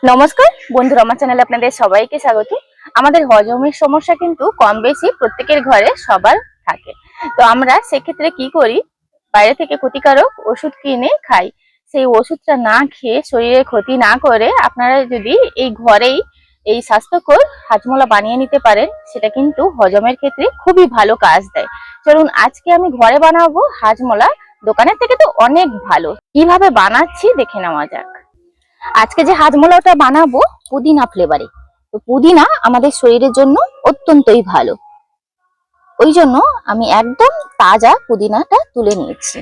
নমস্কার বন্ধুরা, আমার চ্যানেলে আপনাদের সবাইকে স্বাগত। আমাদের হজমের সমস্যা কিন্তু কম বেশি প্রত্যেকের ঘরে সবার থাকে। তো আমরা সেক্ষেত্রে কি করি, বাইরে থেকে ক্ষতিকারক ওষুধ কিনে খাই। সেই ওষুধটা না খেয়ে শরীরে ক্ষতি না করে আপনারা যদি এই ঘরেই এই স্বাস্থ্যকর হাজমোলা বানিয়ে নিতে পারেন, সেটা কিন্তু হজমের ক্ষেত্রে খুবই ভালো কাজ দেয়। চলুন আজকে আমি ঘরে বানাবো হাজমোলা। দোকানের থেকে তো অনেক ভালো। কিভাবে বানাচ্ছি দেখে নেওয়া যাক। আজকে যে হাজমোলাটা বানাবো পুদিনা ফ্লেভারে। তো পুদিনা আমাদের শরীরের জন্য অত্যন্তই ভালো, ওই জন্য আমি একদম তাজা পুদিনাটা তুলে নিয়েছি।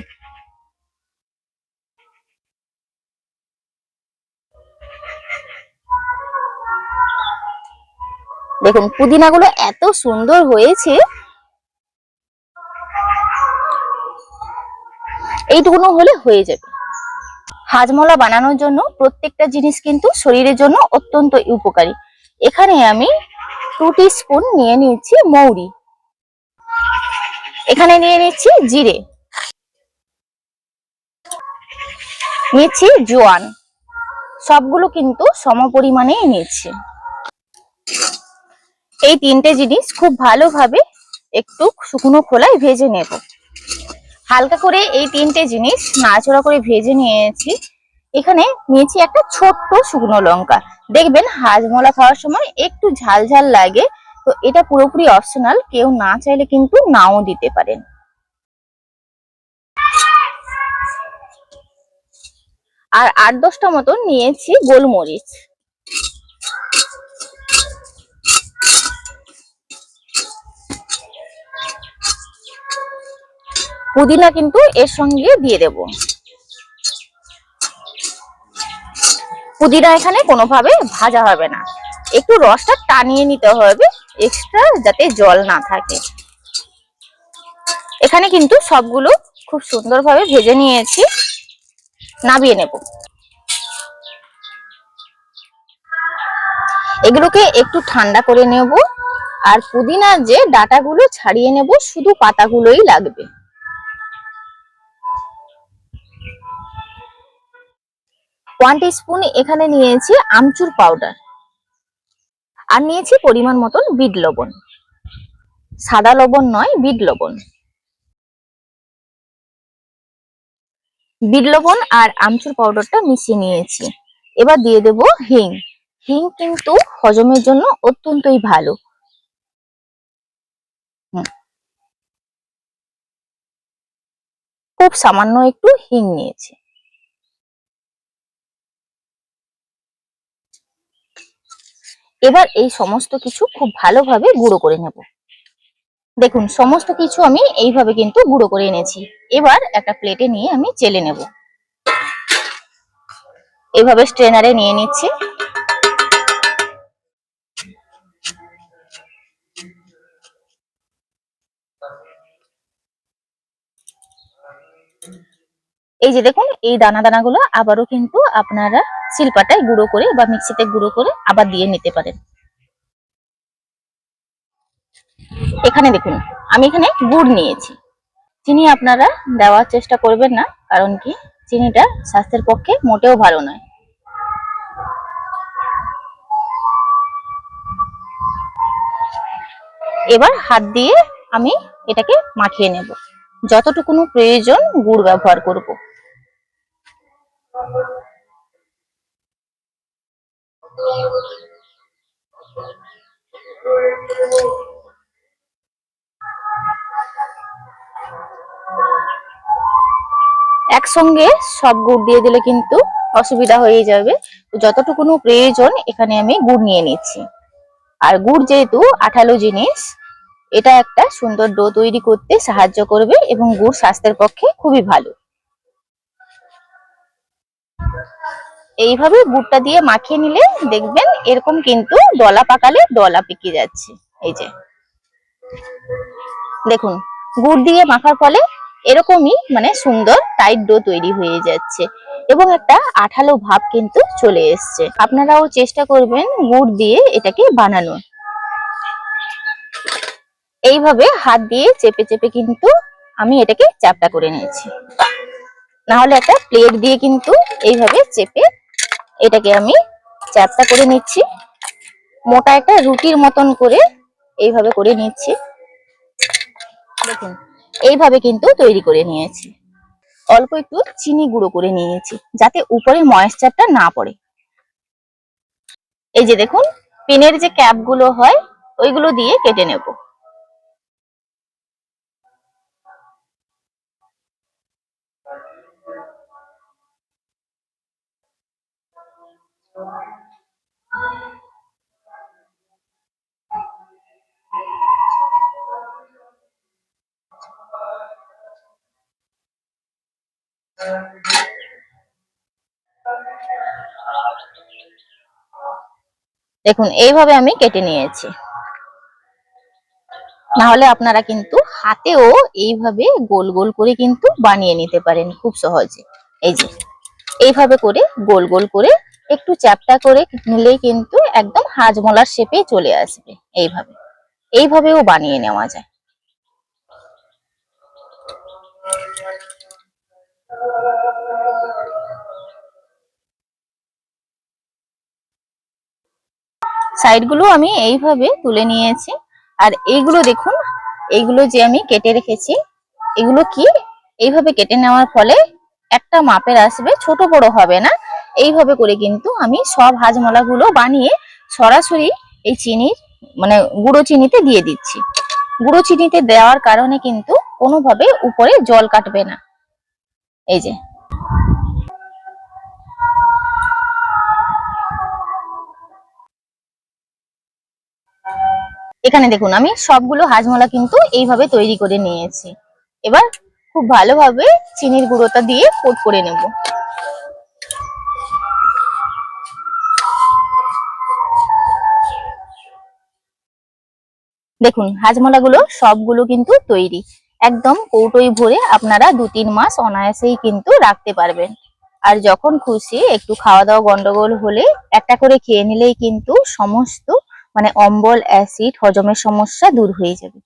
দেখুন পুদিনাগুলো এত সুন্দর হয়েছে। এইটুকুনো হলে হয়ে যাবে। হাজমোলা বানানোর জন্য প্রত্যেকটা জিনিস কিন্তু শরীরের জন্য অত্যন্ত উপকারী। এখানে আমি 2 টিস্পুন নিয়ে নিচ্ছি মৌরি, এখানে নিয়ে নিচ্ছি জিরে, নিচ্ছি জোয়ান, সবগুলো কিন্তু সম পরিমাণেই নিচ্ছি। এই তিনটে জিনিস খুব ভালোভাবে একটু শুকনো খোলায় ভেজে নেব। হালকা করে এই তিনটে জিনিস নাড়াচাড়া করে ভেজে নিয়েছি। এখানে নিয়েছি একটা ছোট্ট শুকনো লঙ্কা। দেখবেন হাজমোলা খাওয়ার সময় একটু ঝাল ঝাল লাগে, তো এটা পুরোপুরি অপশনাল, কেউ না চাইলে কিন্তু নাও দিতে পারেন। আর 8-10টা মতন নিয়েছি গোলমরিচ। পুদিনা কিন্তু এর সঙ্গে দিয়ে দেব। পুদিনা এখানে কোনোভাবে ভাজা হবে না, একটু রসটা টানিয়ে নিতে হবে, এক্সট্রা যাতে জল না থাকে। এখানে কিন্তু সবগুলো খুব সুন্দরভাবে ভেজে নিয়েছি, নামিয়ে নেব। এগুলোকে একটু ঠান্ডা করে নেব। আর পুদিনার যে ডাটাগুলো ছাড়িয়ে নেব, শুধু পাতাগুলোই লাগবে। ওয়ান টিস্পুন এখানে নিয়েছি আমচুর পাউডার, আর নিয়েছি পরিমাণ মতন বিট লবণ। সাদা লবণ নয়, বিট লবণ। বিট লবণ আর আমচুর পাউডারটা মিশিয়ে নিয়েছি। এবার দিয়ে দেব হিং। হিং কিন্তু হজমের জন্য অত্যন্তই ভালো। খুব সামান্য একটু হিং নিয়েছি। এবার এই সমস্ত কিছু খুব ভালোভাবে গুঁড়ো করে নেব। দেখুন সমস্ত কিছু আমি এইভাবে কিন্তু গুঁড়ো করে এনেছি। এবার একটা প্লেটে নিয়ে আমি চেলে নেব। এইভাবে স্ট্রেনারে নিয়ে নিচ্ছি। এই যে দেখুন, এই দানা দানাগুলো আবারও কিন্তু আপনারা শিলপাটায় গুঁড়ো করে বা মিক্সিতে গুঁড়ো করে আবার দিয়ে নিতে পারেন। এখানে দেখুন আমি এখানে গুড় নিয়েছি। চিনি আপনারা দেওয়ার চেষ্টা করবেন না, কারণ কি চিনিটা স্বাস্থ্যের পক্ষে মোটেও ভালো নয়। এবার হাত দিয়ে আমি এটাকে মাখিয়ে নেব। যতটুকু প্রয়োজন গুড় ব্যবহার করব। একসঙ্গে সব গুড় দিয়ে দিলে কিন্তু অসুবিধা হয়ে যাবে। যতটুকু প্রয়োজন এখানে আমি গুড় নিয়ে নিচ্ছি। আর গুড় যেহেতু আঠালো জিনিস, এটা একটা সুন্দর ডো তৈরি করতে সাহায্য করবে এবং গুড় স্বাস্থ্যের পক্ষে খুবই ভালো। এইভাবে গুড়টা দিয়ে মাখিয়ে নিলে দেখবেন এরকম কিন্তু দলা পাকালে দলা পেকে যাচ্ছে। এই যে দেখুন, গুড় দিয়ে মাখার ফলে এরকমই মানে সুন্দর টাইট ডো তৈরি হয়ে যাচ্ছে এবং একটা আঠালো ভাব কিন্তু চলে এসছে। আপনারাও চেষ্টা করবেন গুড় দিয়ে এটাকে বানানোর। এইভাবে হাত দিয়ে চেপে চেপে কিন্তু আমি এটাকে চ্যাপটা করে নিয়েছি। না হলে একটা প্লেট দিয়ে কিন্তু এইভাবে চেপে এটাকে আমি চ্যাপ্টা করে নিচ্ছি, মোটা একটা রুটির মতন করে এইভাবে করে নিচ্ছি। দেখুন এইভাবে কিন্তু তৈরি করে নিয়েছি। অল্প একটু চিনি গুঁড়ো করে নিয়েছি যাতে উপরে ময়েশ্চারটা না পড়ে। এই যে দেখুন পেনের যে ক্যাপ গুলো হয় ওইগুলো দিয়ে কেটে নেব। দেখুন এইভাবে আমি কেটে নিয়েছি। না হলে আপনারা কিন্তু হাতেও এইভাবে গোল গোল করে কিন্তু বানিয়ে নিতে পারেন খুব সহজে। এই যে এইভাবে করে গোল গোল করে একটু চ্যাপ্টা করে নিলেই কিন্তু একদম হাজমোলার শেপে চলে আসবে। এইভাবেও বানিয়ে নেওয়া যায়। সাইড গুলো আমি এইভাবে তুলে নিয়েছি। আর এইগুলো দেখুন, এইগুলো যে আমি কেটে রেখেছি, এগুলো কি এইভাবে কেটে নেওয়ার ফলে একটা মাপের আসবে, ছোট বড় হবে না। এইভাবে করে কিন্তু আমি সব হাজমোলা গুলো বানিয়ে সরাসরি এই চিনির মানে গুঁড়ো চিনিতে দিয়ে দিচ্ছি। গুঁড়ো চিনিতে দেওয়ার কারণে কিন্তু কোনোভাবে উপরে জল কাটবে না। এই যে এখানে দেখুন আমি সবগুলো হাজমোলা কিন্তু এইভাবে তৈরি করে নিয়েছি। এবার খুব ভালোভাবে চিনির গুঁড়োটা দিয়ে কোট করে নেব। দেখুন হাজমোলা গুলো সবগুলো কিন্তু তৈরি। একদম কৌটোয় ভরে আপনারা 2-3 মাস অনায়াসেই কিন্তু রাখতে পারবেন। আর যখন খুশি একটু খাওয়া দাওয়া গন্ডগোল হলে একটা করে খেয়ে নিলেই কিন্তু সমস্ত মানে অম্বল, অ্যাসিড, হজমের সমস্যা দূর হয়ে যাবে।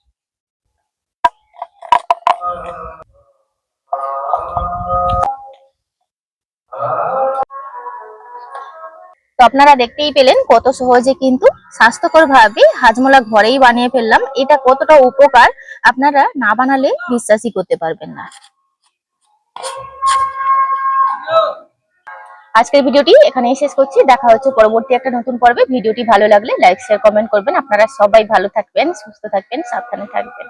তো আপনারা দেখতেই পেলেন কত সহজে কিন্তু স্বাস্থ্যকর ভাবে হাজমোলা ঘরেই বানিয়ে ফেললাম। এটা কতটা উপকার আপনারা না বানালে বিশ্বাসই করতে পারবেন না। আজকের ভিডিওটি এখানেই শেষ করছি। দেখা হচ্ছে পরবর্তী একটা নতুন পর্বে। ভিডিওটি ভালো লাগলে লাইক, শেয়ার, কমেন্ট করবেন। আপনারা সবাই ভালো থাকবেন, সুস্থ থাকবেন, সাবধানে থাকবেন।